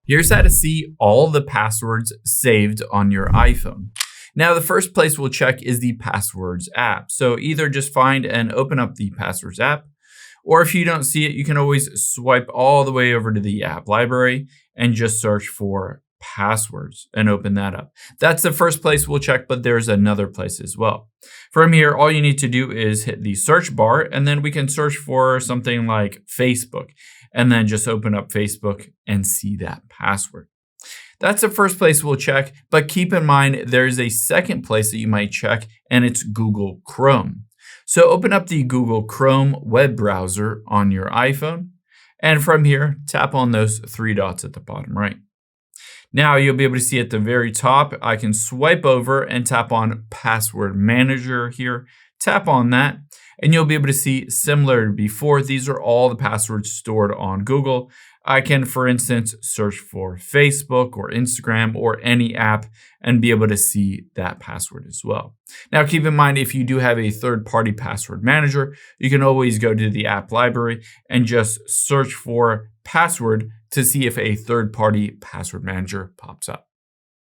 Here's how to see all the passwords saved on your iPhone. Now, the first place we'll check is the Passwords app. So either just find and open up the Passwords app, or if you don't see it, you can always swipe all the way over to the app library and just search for passwords and open that up. That's the first place we'll check, but there's another place as well. From here, all you need to do is hit the search bar, and then we can search for something like Facebook, and then just open up Facebook and see that password. That's the first place we'll check, but keep in mind there's a second place that you might check, and it's Google Chrome. So open up the Google Chrome web browser on your iPhone, and from here, tap on those three dots at the bottom right. Now you'll be able to see at the very top, I can swipe over and tap on Password Manager here. Tap on that, and you'll be able to see, similar to before, these are all the passwords stored on Google. I can, for instance, search for Facebook or Instagram or any app and be able to see that password as well. Now, keep in mind, if you do have a third-party password manager, you can always go to the app library and just search for password to see if a third-party password manager pops up.